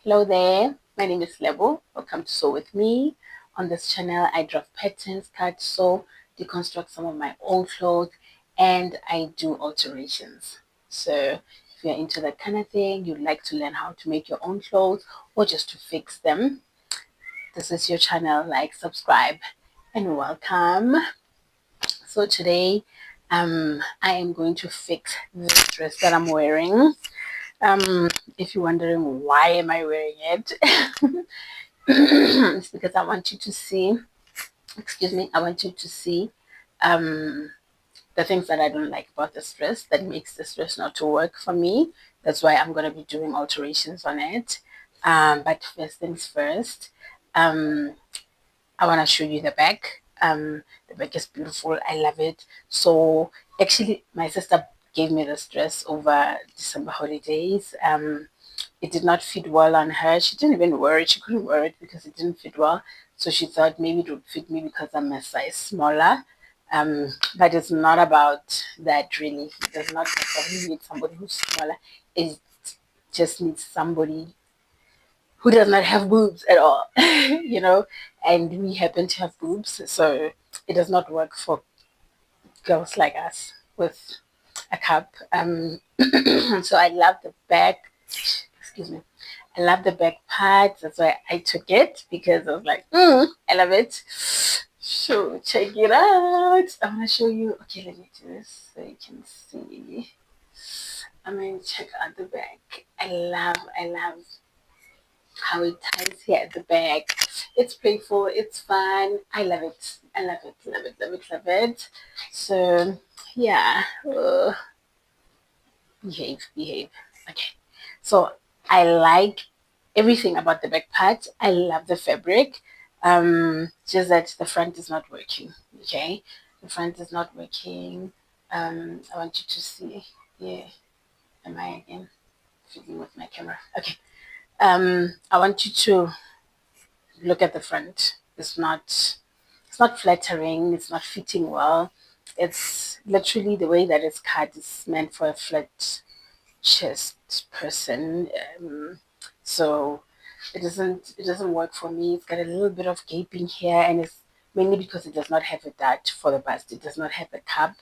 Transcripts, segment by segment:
Hello there, my name is Lebo. Welcome to Sew With Me. On this channel, I draw patterns, cut, sew, deconstruct some of my own clothes, and I do alterations. So if you're into that kind of thing, you'd like to learn how to make your own clothes or just to fix them, this is your channel. Like, subscribe, and welcome. So today, I am going to fix this dress that I'm wearing. If you're wondering why am I wearing it, it's because I want you to see, excuse me, I want you to see um, the things that I don't like about this dress that makes this dress not to work for me. That's why I'm going to be doing alterations on it. But first things first, um, I want to show you the back. The back is beautiful. I love it. So actually, my sister gave me this dress over December holidays. It did not fit well on her. She didn't even wear it. She couldn't wear it because it didn't fit well. So she thought maybe it would fit me because I'm a size smaller. But it's not about that really. It does not necessarily need somebody who's smaller. It just needs somebody who does not have boobs at all, and we happen to have boobs, so it does not work for girls like us with a cup. So I love the back, excuse me, I love the back part. That's why I took it because I was like, I love it. So check it out. I'm gonna show you. Okay, let me do this so you can see. I'm gonna check out the back. I love how it ties here at the back. It's playful, it's fun. I love it. I love it, love it, love it, love it. So yeah, behave. Okay. So I like everything about the back part. I love the fabric. Just that the front is not working. Okay. The front is not working. I want you to see. Yeah. Am I again fiddling with my camera? Okay. I want you to look at the front. It's not flattering, it's not fitting well. It's literally the way that it's cut is meant for a flat chest person. So it doesn't work for me. It's got a little bit of gaping here, and it's mainly because it does not have a dart for the bust. It does not have a cup.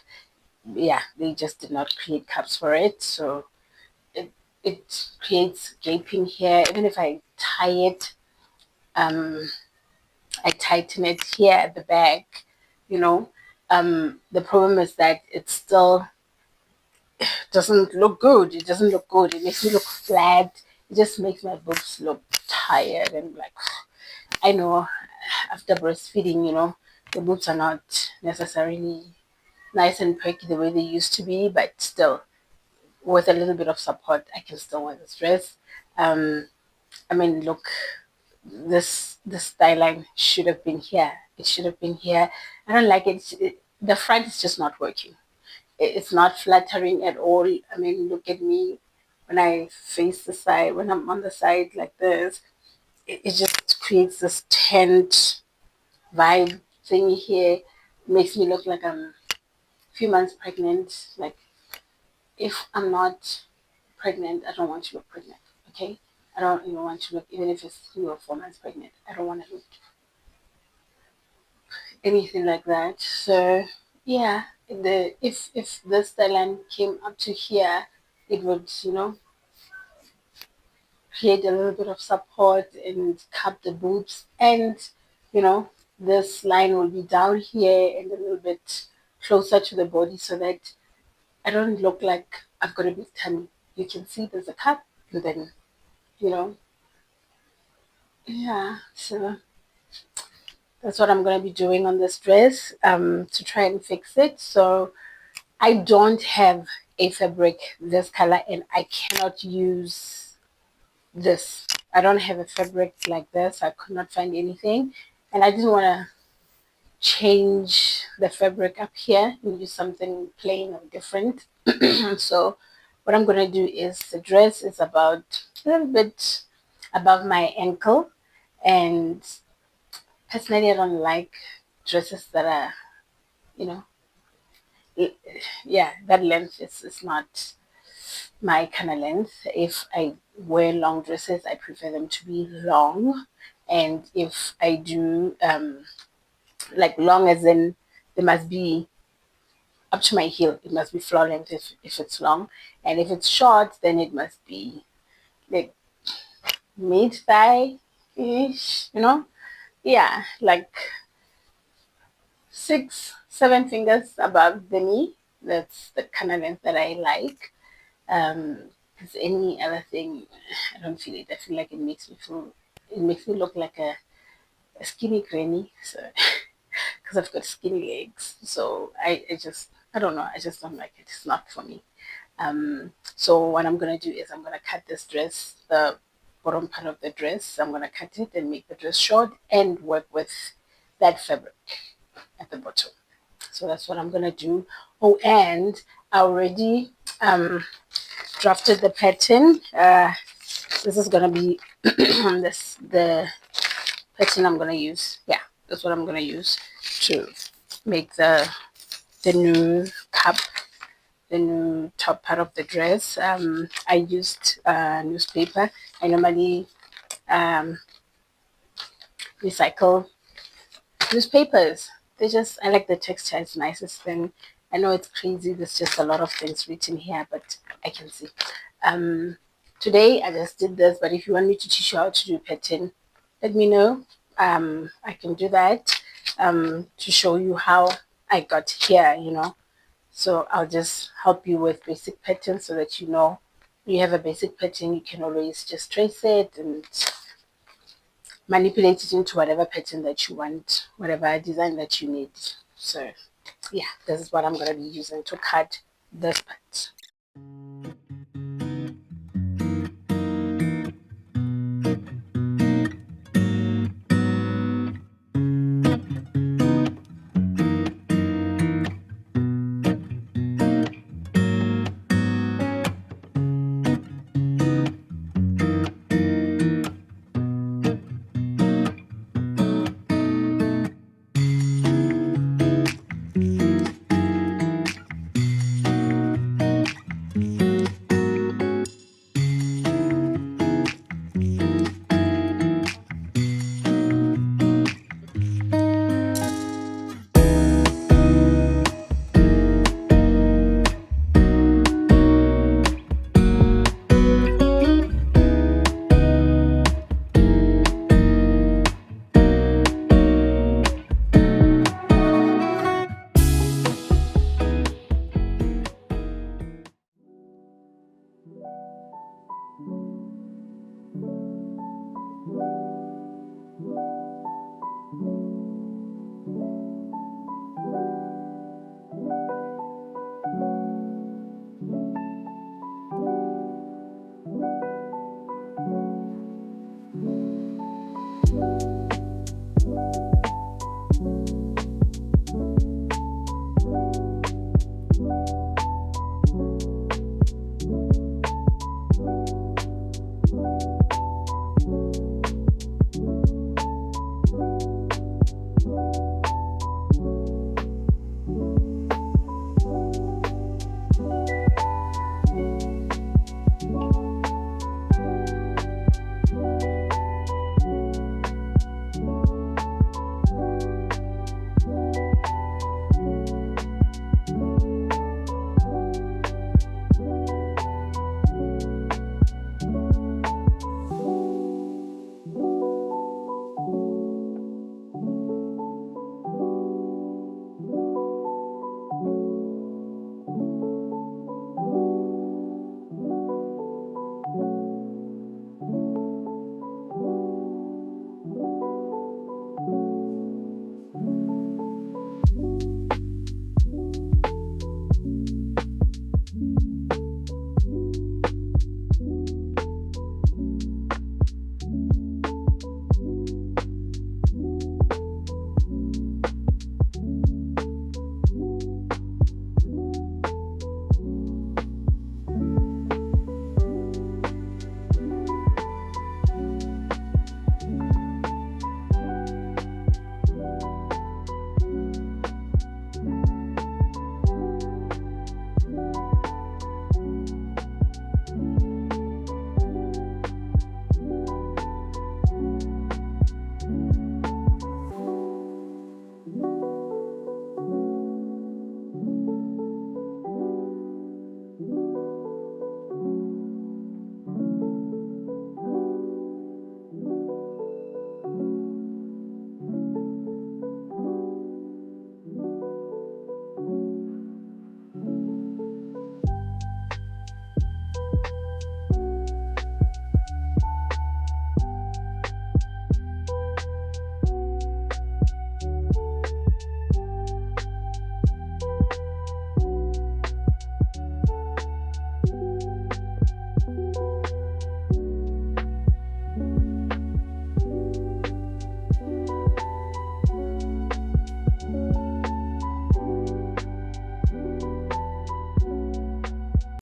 Yeah, they just did not create cups for it. So it it creates gaping here. Even if I tie it, um I tighten it here at the back, you know. The problem is that it still doesn't look good. It doesn't look good. It makes me look flat. It just makes my boobs look tired and like, I know after breastfeeding, the boobs are not necessarily nice and perky the way they used to be, but still, with a little bit of support, I can still wear this dress. Um, I mean, look, this style line should have been here. It should have been here. I don't like it. The front is just not working. It's not flattering at all. I mean, look at me when I face the side, when I'm on the side like this. It just creates this tent vibe thing here. It makes me look like I'm a few months pregnant. Like, if I'm not pregnant, I don't want to look pregnant. Okay, I don't even want to look, even if it's 3 or 4 months pregnant. I don't want to look anything like that. So yeah, if this line came up to here, it would create a little bit of support and cup the boobs, and you know this line will be down here and a little bit closer to the body so that I don't look like I've got a big tummy. You can see there's a cup, and then you know yeah. So that's what I'm gonna be doing on this dress to try and fix it. So I don't have a fabric this color, and I cannot use this. I don't have a fabric like this. I could not find anything, and I didn't want to change the fabric up here and use something plain or different. So what I'm going to do is, the dress is about a little bit above my ankle, and personally I don't like dresses that are, you know yeah, that length is not my kind of length. If I wear long dresses, I prefer them to be long. And if I do like long as in they must be up to my heel, it must be floor length if it's long. And if it's short, then it must be like mid thigh ish, you know? Yeah, like 6, 7 fingers above the knee. That's the kind of length that I like. Because any other thing, I don't feel it. I feel like it makes me look like a skinny granny. So, because I've got skinny legs, so I don't know. I just don't like it. It's not for me. So what I'm gonna do is I'm gonna cut this dress, the bottom part of the dress. I'm gonna cut it and make the dress short and work with that fabric at the bottom. So that's what I'm gonna do. Oh, and I already drafted the pattern. This is gonna be the pattern I'm gonna use. Yeah, that's what I'm gonna use to make the new cup, the new top part of the dress. I used newspaper. I normally um, recycle newspapers. I like the texture. It's nice. It's thin. I know it's crazy. There's just a lot of things written here, but I can see. Um, Today I just did this, but if you want me to teach you how to do pattern, let me know. I can do that to show you how I got here, So I'll just help you with basic patterns so that you have a basic pattern, you can always just trace it and manipulate it into whatever pattern that you want, whatever design that you need. So yeah, this is what I'm going to be using to cut this part.